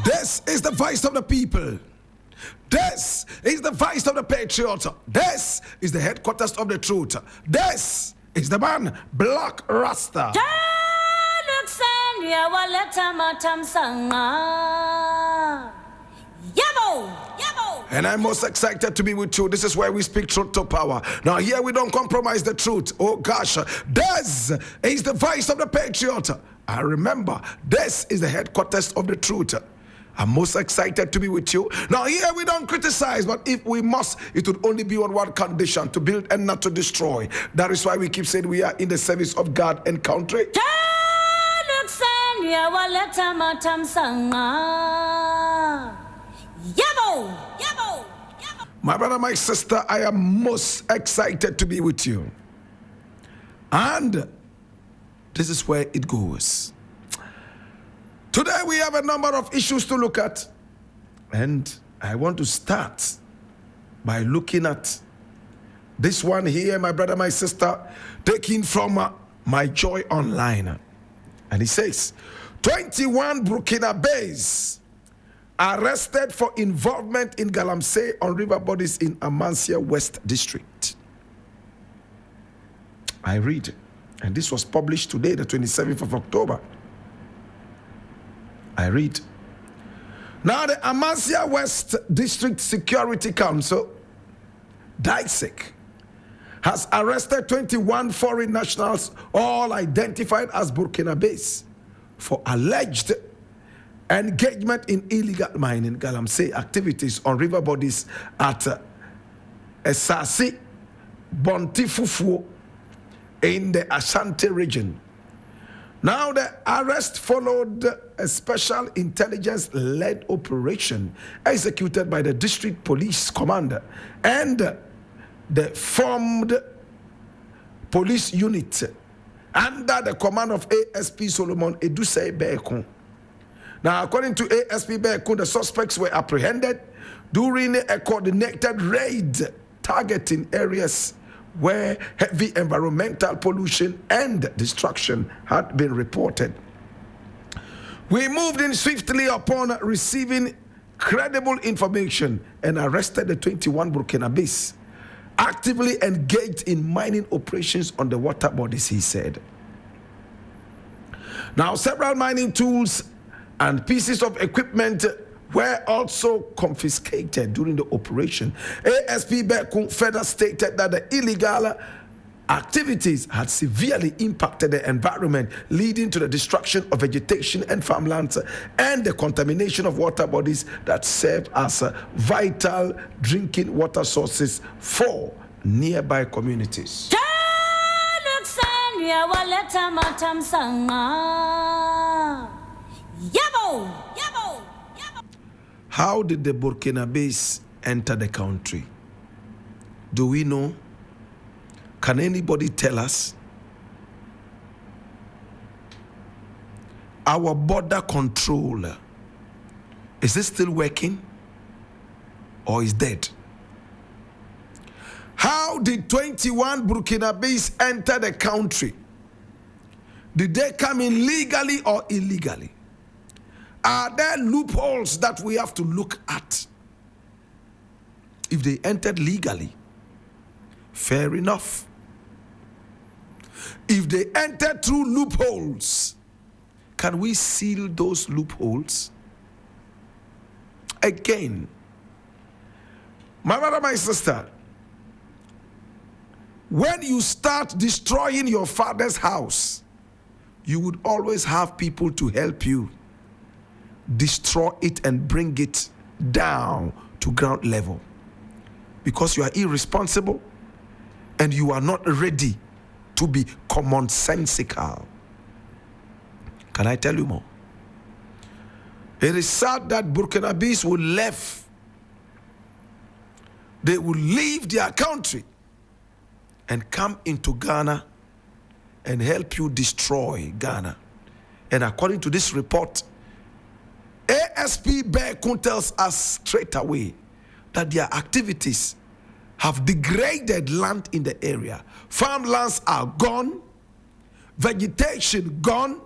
This is the voice of the people. This is the voice of the Patriot. This is the headquarters of the truth. This is the man, Blakk Rasta. And I'm most excited to be with you. This is where we speak truth to power. Now here we don't compromise the truth. Oh gosh, this is the voice of the Patriot. I remember, this is the headquarters of the truth. I'm most excited to be with you. Now here we don't criticize, but if we must, it would only be on one condition: to build and not to destroy. That is why we keep saying we are in the service of God and country. My brother, my sister, I am most excited to be with you. And this is where it goes. Today we have a number of issues to look at, and I want to start by looking at this one here, my brother, my sister, taken from My Joy Online. And he says, 21 Burkinabés arrested for involvement in Galamsey on river bodies in Amansia West District. I read, and this was published today, the 27th of October. I read, now the Amansia West District Security Council, DISEC, has arrested 21 foreign nationals, all identified as Burkinabés, for alleged engagement in illegal mining, Galamsey activities on river bodies at Esasi, Bontifufu in the Ashanti region. Now the arrest followed a special intelligence-led operation executed by the district police commander and the formed police unit under the command of ASP Solomon Edusei Beekun. Now, according to ASP Beekun, the suspects were apprehended during a coordinated raid targeting areas where heavy environmental pollution and destruction had been reported. We moved in swiftly upon receiving credible information and arrested the 21 Burkinabés actively engaged in mining operations on the water bodies, he said. Now, several mining tools and pieces of equipment were also confiscated during the operation. ASP Beekun further stated that the illegal activities had severely impacted the environment, leading to the destruction of vegetation and farmlands and the contamination of water bodies that serve as vital drinking water sources for nearby communities. How did the Burkinabés enter the country? Do we know? Can anybody tell us? Our border control, is it still working or is dead? How did 21 Burkinabés enter the country? Did they come in legally or illegally? Are there loopholes that we have to look at? If they entered legally, fair enough. If they entered through loopholes, can we seal those loopholes? Again, my brother, my sister, when you start destroying your father's house, you would always have people to help you destroy it and bring it down to ground level, because you are irresponsible and you are not ready to be commonsensical. Can I tell you more? It is sad that Burkinabés will leave. They will leave their country and come into Ghana and help you destroy Ghana. And according to this report, ASP Beekun tells us straight away that their activities have degraded land in the area. Farmlands are gone, vegetation gone,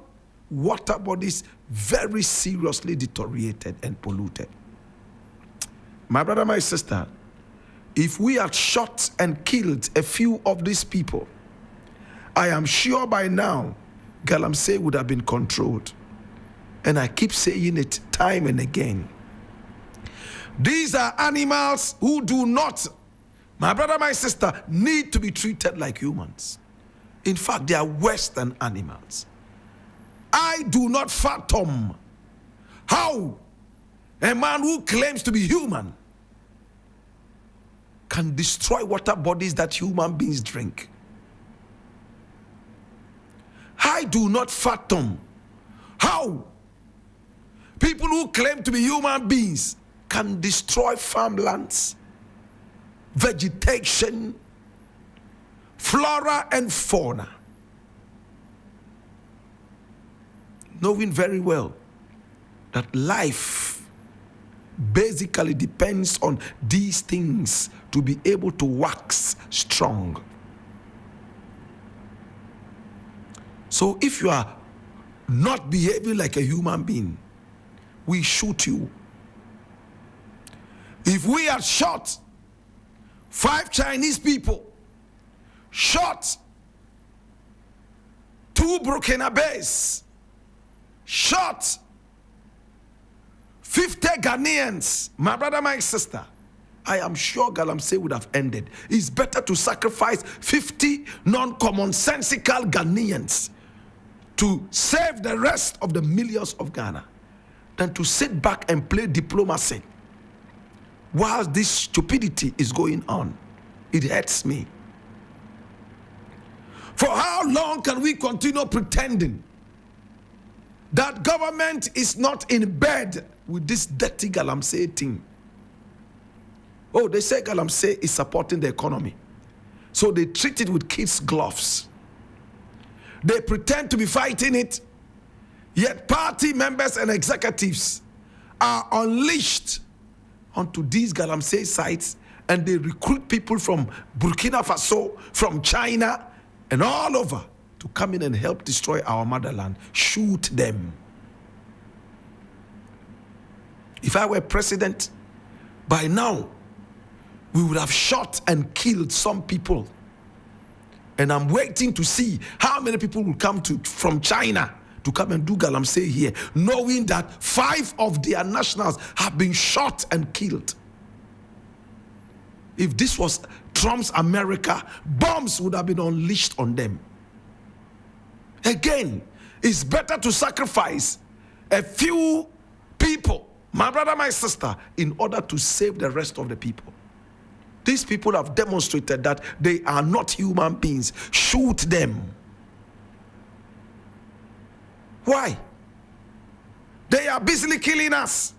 water bodies very seriously deteriorated and polluted. My brother, my sister, if we had shot and killed a few of these people, I am sure by now Galamsey would have been controlled. And I keep saying it time and again. These are animals who do not, my brother, my sister, need to be treated like humans. In fact, they are worse than animals. I do not fathom how a man who claims to be human can destroy water bodies that human beings drink. I do not fathom how people who claim to be human beings can destroy farmlands, vegetation, flora and fauna, knowing very well that life basically depends on these things to be able to wax strong. So if you are not behaving like a human being, we shoot you. If we had shot 5 Chinese people, shot 2 Burkinabés, shot 50 Ghanaians, my brother, my sister, I am sure Galamsey would have ended. It's better to sacrifice 50 non-commonsensical Ghanaians to save the rest of the millions of Ghana than to sit back and play diplomacy while this stupidity is going on. It hurts me. For how long can we continue pretending that government is not in bed with this dirty Galamsey thing? Oh, they say Galamsey is supporting the economy, so they treat it with kids' gloves. They pretend to be fighting it, yet party members and executives are unleashed onto these Galamsey sites, and they recruit people from Burkina Faso, from China, and all over to come in and help destroy our motherland. Shoot them. If I were president, by now, we would have shot and killed some people. And I'm waiting to see how many people will come from China to come and do Galamsey here, knowing that 5 of their nationals have been shot and killed. If this was Trump's America, bombs would have been unleashed on them. Again, it's better to sacrifice a few people, my brother, my sister, in order to save the rest of the people. These people have demonstrated that they are not human beings. Shoot them. Why? They are busily killing us,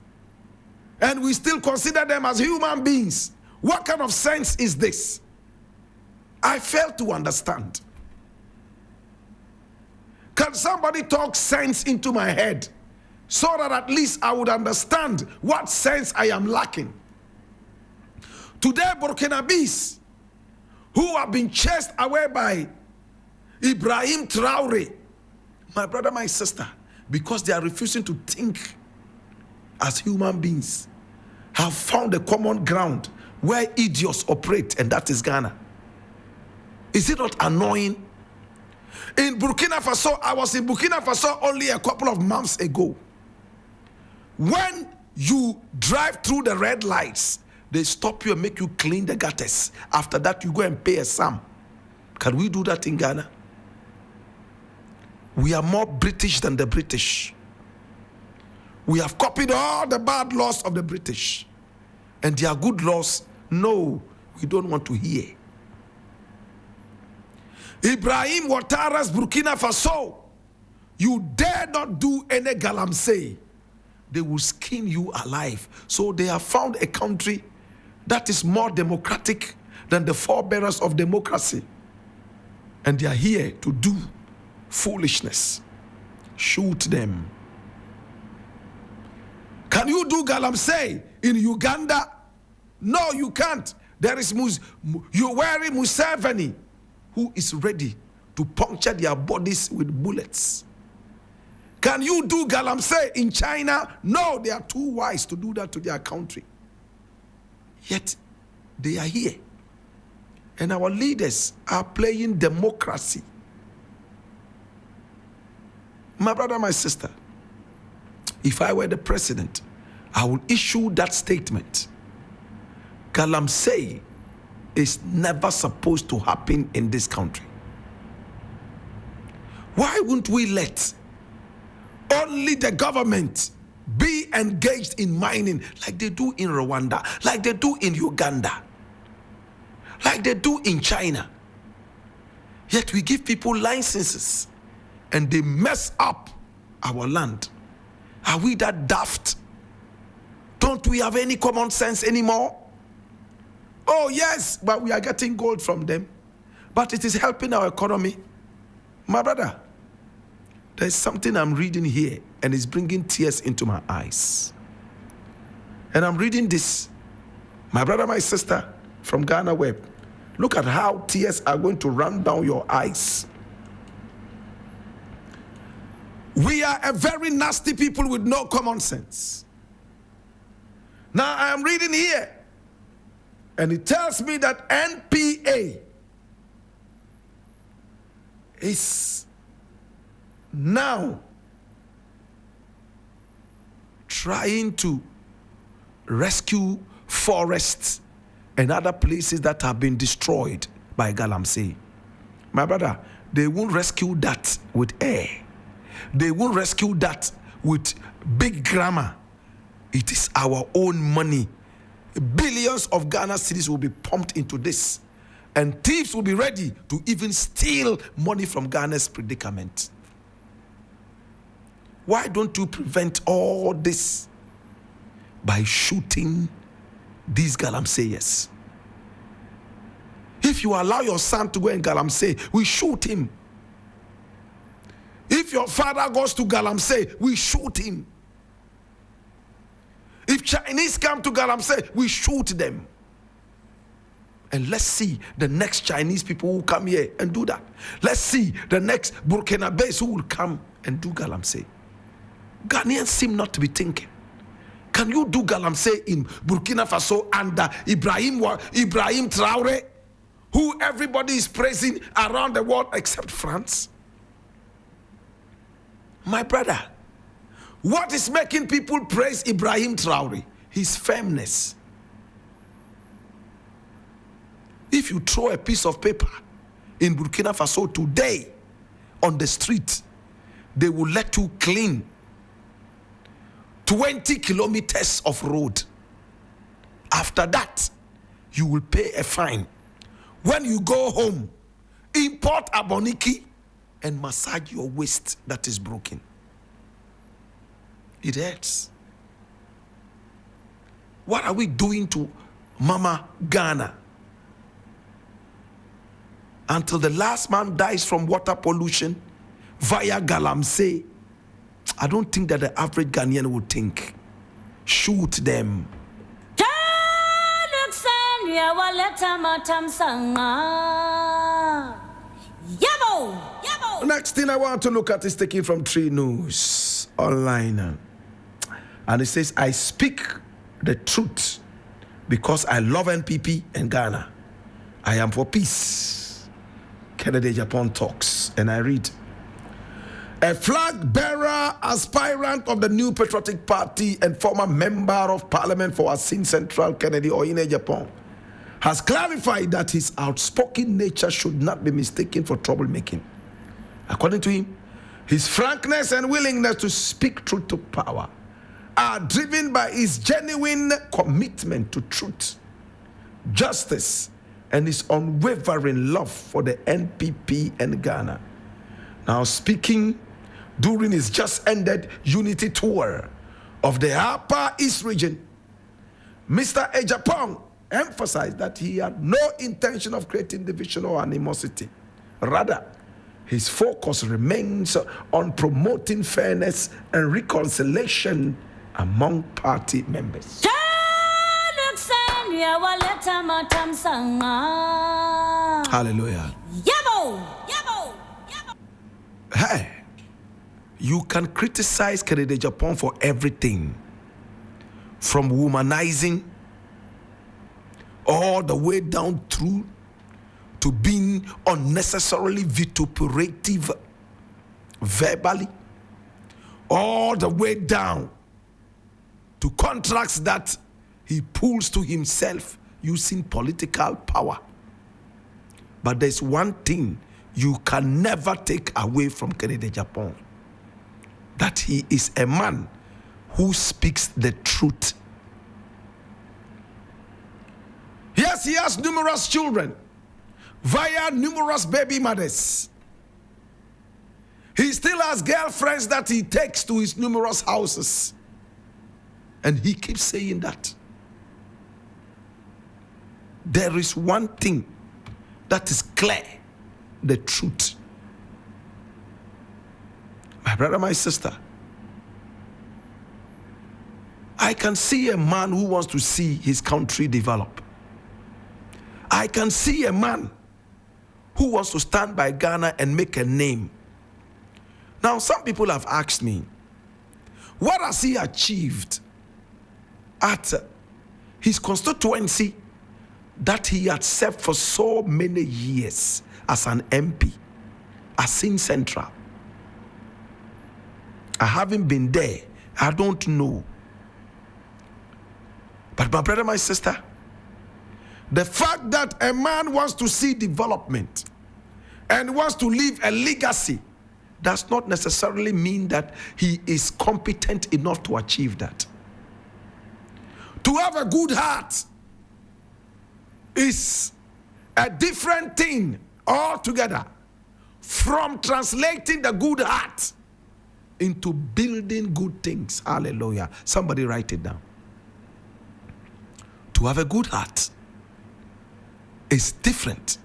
and we still consider them as human beings. What kind of sense is this? I fail to understand. Can somebody talk sense into my head so that at least I would understand what sense I am lacking? Today, Burkinabés, who have been chased away by Ibrahim Traore, my brother, my sister, because they are refusing to think as human beings, have found a common ground where idiots operate, and that is Ghana. Is it not annoying? In Burkina Faso, I was in Burkina Faso only a couple of months ago. When you drive through the red lights, they stop you and make you clean the gutters. After that, you go and pay a sum. Can we do that in Ghana? We are more British than the British. We have copied all the bad laws of the British. And their good laws, no, we don't want to hear. Ibrahim Ouattara's Burkina Faso, you dare not do any Galamsey, they will skin you alive. So they have found a country that is more democratic than the forebearers of democracy. And they are here to do foolishness. Shoot them. Can you do Galamsey in Uganda? No, you can't. There is Yoweri Museveni, who is ready to puncture their bodies with bullets. Can you do Galamsey in China? No, they are too wise to do that to their country. Yet, they are here. And our leaders are playing democracy. My brother, my sister, if I were the president, I would issue that statement. Galamsey is never supposed to happen in this country. Why wouldn't we let only the government be engaged in mining like they do in Rwanda, like they do in Uganda, like they do in China? Yet we give people licenses and they mess up our land. Are we that daft? Don't we have any common sense anymore? Oh yes, but we are getting gold from them. But it is helping our economy. My brother, there's something I'm reading here and it's bringing tears into my eyes. And I'm reading this. My brother, my sister, from Ghana Web. Look at how tears are going to run down your eyes. We are a very nasty people with no common sense. Now I am reading here, and it tells me that NPA is now trying to rescue forests and other places that have been destroyed by Galamsey. My brother, they won't rescue that with air. They won't rescue that with big grammar. It is our own money. Billions of Ghana cedis will be pumped into this. And thieves will be ready to even steal money from Ghana's predicament. Why don't you prevent all this by shooting these Galamseyers? If you allow your son to go in Galamsey, we shoot him. If your father goes to Galamsey, we shoot him. If Chinese come to Galamsey, we shoot them. And let's see the next Chinese people who come here and do that. Let's see the next Burkinabés who will come and do Galamsey. Ghanaians seem not to be thinking. Can you do Galamsey in Burkina Faso under Ibrahim Traoré, who everybody is praising around the world except France? My brother, what is making people praise Ibrahim Traoré? His firmness. If you throw a piece of paper in Burkina Faso today on the street, they will let you clean 20 kilometers of road. After that, you will pay a fine. When you go home, import aboniki and massage your waist that is broken. It hurts. What are we doing to Mama Ghana? Until the last man dies from water pollution via Galamsey, I don't think that the average Ghanaian would think. Shoot them. Next thing I want to look at is taken from Tree News online. And it says, I speak the truth because I love NPP and Ghana. I am for peace. Kennedy Agyapong talks. And I read, a flag bearer, aspirant of the new Patriotic Party and former member of Parliament for Asin Central, Kennedy Agyapong, has clarified that his outspoken nature should not be mistaken for troublemaking. According to him, his frankness and willingness to speak truth to power are driven by his genuine commitment to truth, justice, and his unwavering love for the NPP and Ghana. Now, speaking during his just ended unity tour of the Upper East region, Mr. Agyapong emphasized that he had no intention of creating division or animosity. Rather, his focus remains on promoting fairness and reconciliation among party members. Hallelujah. Hey, You can criticize Kennedy Agyapong for everything, from womanizing all the way down through to being unnecessarily vituperative verbally, all the way down to contracts that he pulls to himself using political power. But there's one thing you can never take away from Kennedy Agyapong, that he is a man who speaks the truth. Yes, he has numerous children via numerous baby mothers. He still has girlfriends that he takes to his numerous houses. And he keeps saying that. There is one thing that is clear, the truth. My brother, my sister, I can see a man who wants to see his country develop. I can see a man who wants to stand by Ghana and make a name. Now, some people have asked me, what has he achieved at his constituency that he had served for so many years as an MP, Asin Central? I haven't been there. I don't know. But my brother, my sister, the fact that a man wants to see development and wants to leave a legacy does not necessarily mean that he is competent enough to achieve that. To have a good heart is a different thing altogether from translating the good heart into building good things. Hallelujah. Somebody write it down. To have a good heart is different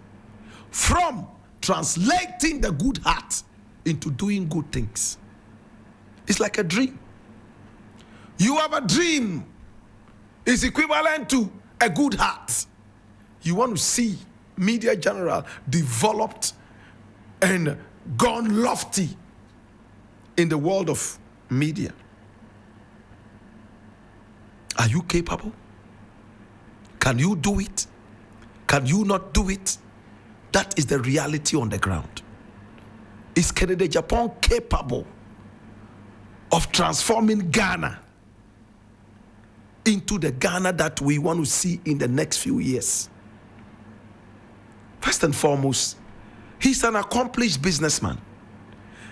from translating the good heart into doing good things. It's like a dream. You have a dream. It's equivalent to a good heart. You want to see Media General developed and gone lofty in the world of media. Are you capable? Can you do it? Can you not do it? That is the reality on the ground. Is Kennedy Agyapong capable of transforming Ghana into the Ghana that we want to see in the next few years? First and foremost, he's an accomplished businessman.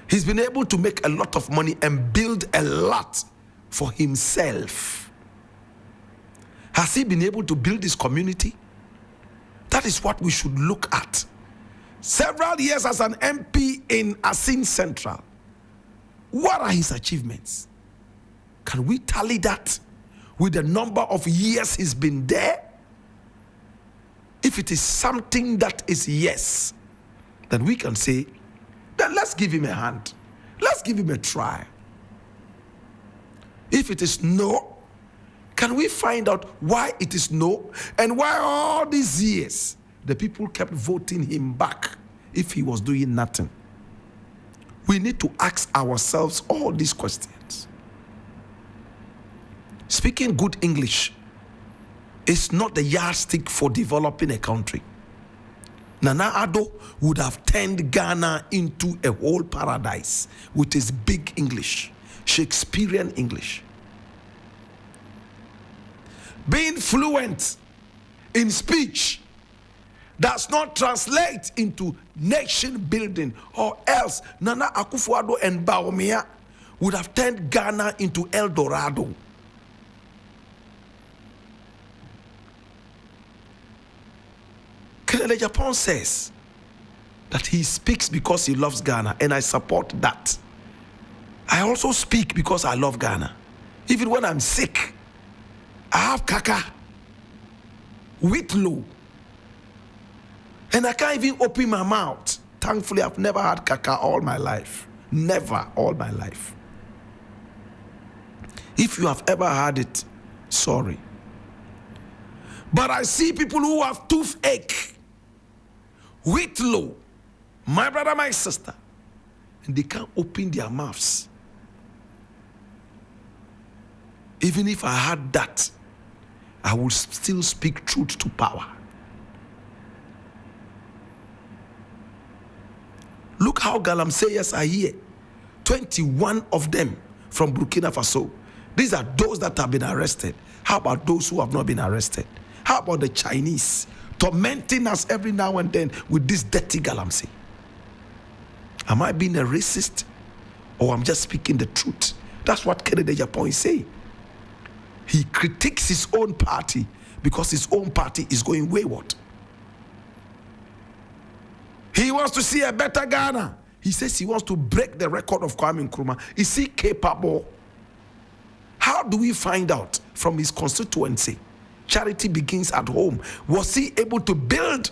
He's been able to make a lot of money and build a lot for himself. Has he been able to build his community? That is what we should look at. Several years as an MP in Asin Central. What are his achievements? Can we tally that with the number of years he's been there? If it is something that is yes, then we can say, then let's give him a hand. Let's give him a try. If it is no, can we find out why it is no and why all these years the people kept voting him back if he was doing nothing? We need to ask ourselves all these questions. Speaking good English is not the yardstick for developing a country. Nana Addo would have turned Ghana into a whole paradise with his big English, Shakespearean English. Being fluent in speech does not translate into nation building, or else Nana Akufo-Addo and Bawumia would have turned Ghana into El Dorado. Kennedy Agyapong says that he speaks because he loves Ghana, and I support that. I also speak because I love Ghana. Even when I'm sick, I have kaka, whitlow, and I can't even open my mouth. Thankfully, I've never had kaka all my life. Never all my life. If you have ever had it, sorry. But I see people who have toothache, whitlow, my brother, my sister, and they can't open their mouths Even if I had that, I will still speak truth to power. Look how Galamseyers are here. 21 of them from Burkina Faso. These are those that have been arrested. How about those who have not been arrested? How about the Chinese tormenting us every now and then with this dirty Galamsey? Am I being a racist, or I'm just speaking the truth? That's what Kennedy Agyapong is saying. He critiques his own party because his own party is going wayward. He wants to see a better Ghana. He says he wants to break the record of Kwame Nkrumah. Is he capable? How do we find out from his constituency? Charity begins at home. Was he able to build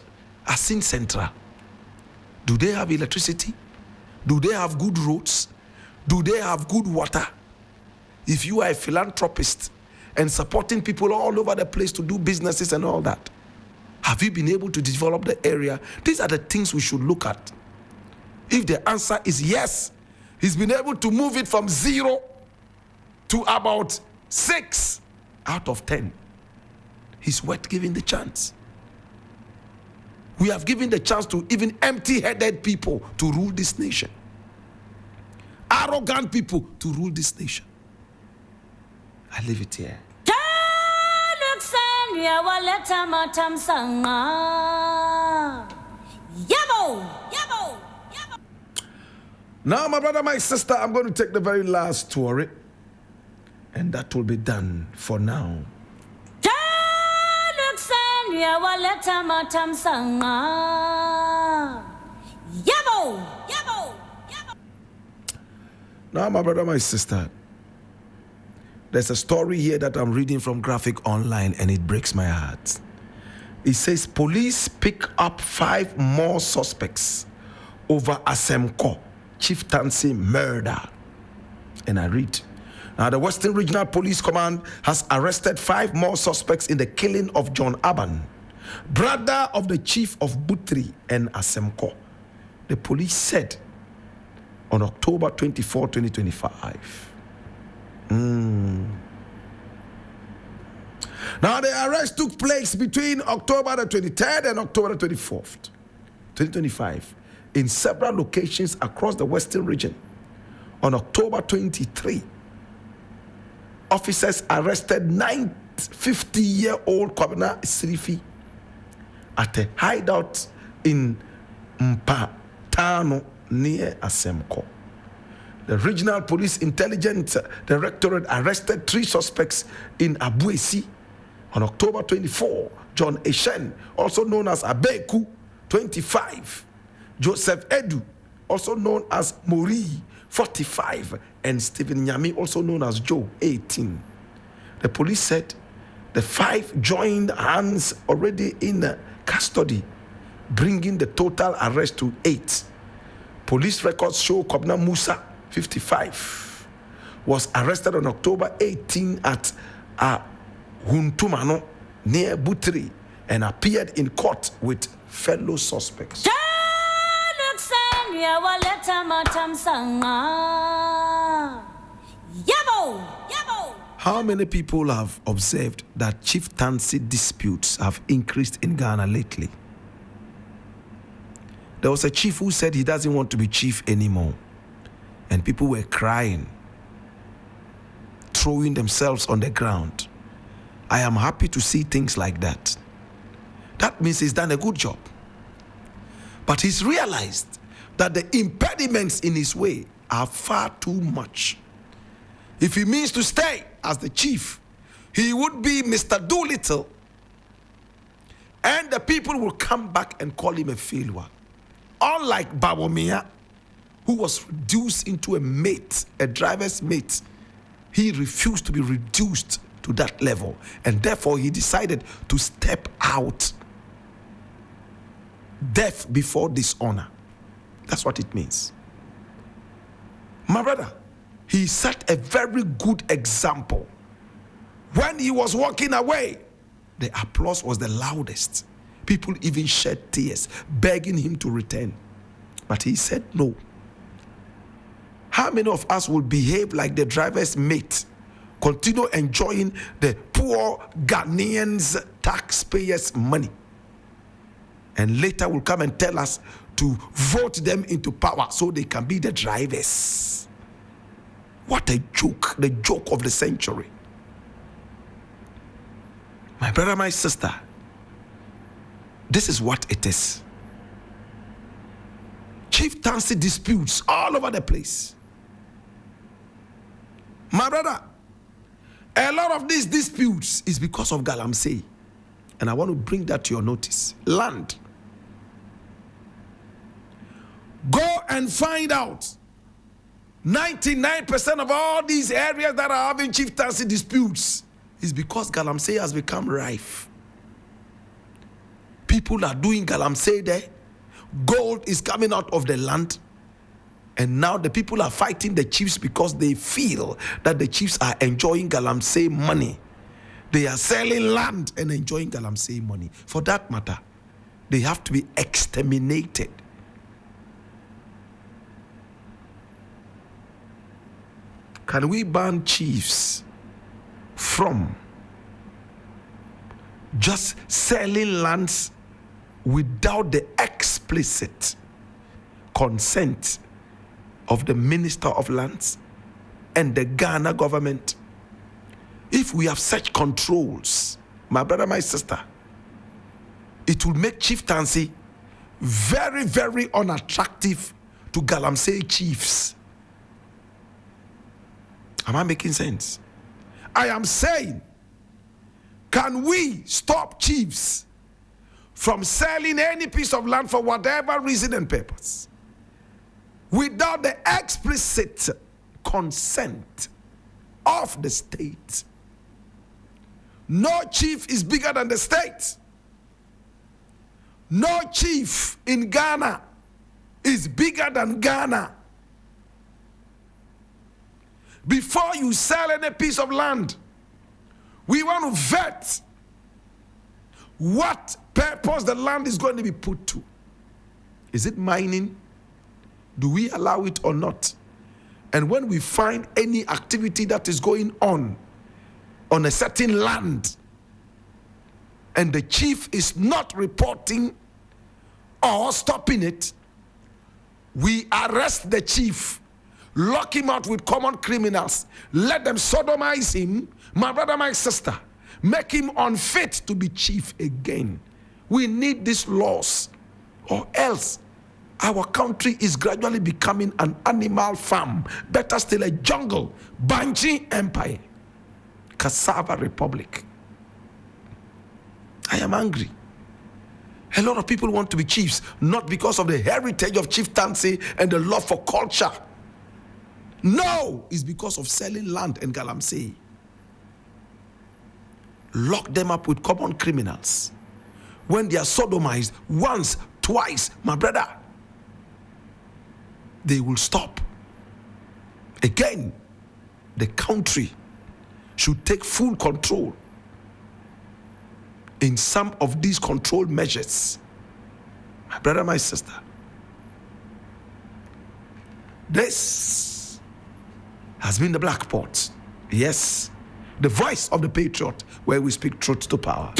a Sin Central? Do they have electricity? Do they have good roads? Do they have good water? If you are a philanthropist and supporting people all over the place to do businesses and all that, have you been able to develop the area? These are the things we should look at. If the answer is yes, he's been able to move it from 0 to about 6 out of 10. He's worth giving the chance. We have given the chance to even empty-headed people to rule this nation. Arrogant people to rule this nation. I leave it here. Now, my brother, my sister, I'm going to take the very last story, and that will be done for now. Now, my brother, my sister, there's a story here that I'm reading from Graphic Online, and it breaks my heart. It says, police pick up 5 more suspects over Asemko Chieftaincy murder. And I read, now the Western Regional Police Command has arrested 5 more suspects in the killing of John Aban, brother of the chief of Butri and Asemko. The police said on October 24, 2025. Now the arrest took place between October the 23rd and October the 24th, 2025, in several locations across the Western region. On October 23, officers arrested 50-year-old Kwabena Sirifi at a hideout in Mpatano near Asemko. The Regional Police Intelligence Directorate arrested 3 suspects in Abuesi. On October 24, John Eshen, also known as Abeku, 25, Joseph Edu, also known as Mori, 45, and Stephen Nyami, also known as Joe, 18. The police said the 5 joined hands already in custody, bringing the total arrest to 8. Police records show Kobna Musa, 55, was arrested on October 18 at Huntumano near Butri and appeared in court with fellow suspects. How many people have observed that chieftaincy disputes have increased in Ghana lately? There was a chief who said he doesn't want to be chief anymore. And people were crying, throwing themselves on the ground. I am happy to see things like that. That means he's done a good job. But he's realized that the impediments in his way are far too much. If he means to stay as the chief, he would be Mr. Doolittle, and the people will come back and call him a failure. Unlike Bawumia, who was reduced into a mate, a driver's mate, he refused to be reduced to that level, and therefore he decided to step out. Death before dishonor. That's what it means. My brother, he set a very good example. When he was walking away, the applause was the loudest. People even shed tears, begging him to return. But he said no. How many of us will behave like the driver's mate continue enjoying the poor Ghanaians' taxpayers' money. And later will come and tell us to vote them into power so they can be the drivers. What a joke, the joke of the century. My brother, my sister, this is what it is. Chieftaincy disputes all over the place. My brother, a lot of these disputes is because of Galamsey. And I want to bring that to your notice. Land. Go and find out. 99% of all these areas that are having chieftaincy disputes is because Galamsey has become rife. People are doing Galamsey there. Gold is coming out of the land. And now the people are fighting the chiefs because they feel that the chiefs are enjoying Galamsey money. They are selling land and enjoying Galamsey money. For that matter, they have to be exterminated. Can we ban chiefs from just selling lands without the explicit consent of the Minister of Lands and the Ghana government? If we have such controls, my brother, my sister, it will make chieftaincy very, very unattractive to Galamsey chiefs. Am I making sense? I am saying, can we stop chiefs from selling any piece of land for whatever reason and purpose without the explicit consent of the state? No chief is bigger than the state. No chief in Ghana is bigger than Ghana. Before you sell any piece of land, we want to vet what purpose the land is going to be put to. Is it mining? Do we allow it or not? And when we find any activity that is going on a certain land, and the chief is not reporting or stopping it, we arrest the chief, lock him out with common criminals, let them sodomize him, my brother, my sister, make him unfit to be chief again. We need these laws, or else our country is gradually becoming an animal farm, better still a jungle, Banji Empire, Cassava Republic. I am angry. A lot of people want to be chiefs, not because of the heritage of chieftaincy and the love for culture. No, it's because of selling land in Galamsey. Lock them up with common criminals. When they are sodomized once, twice, my brother, they will stop. Again, the country should take full control in some of these control measures. My brother, my sister, this has been the Blakk Pot. Yes, the voice of the Patriot, where we speak truth to power.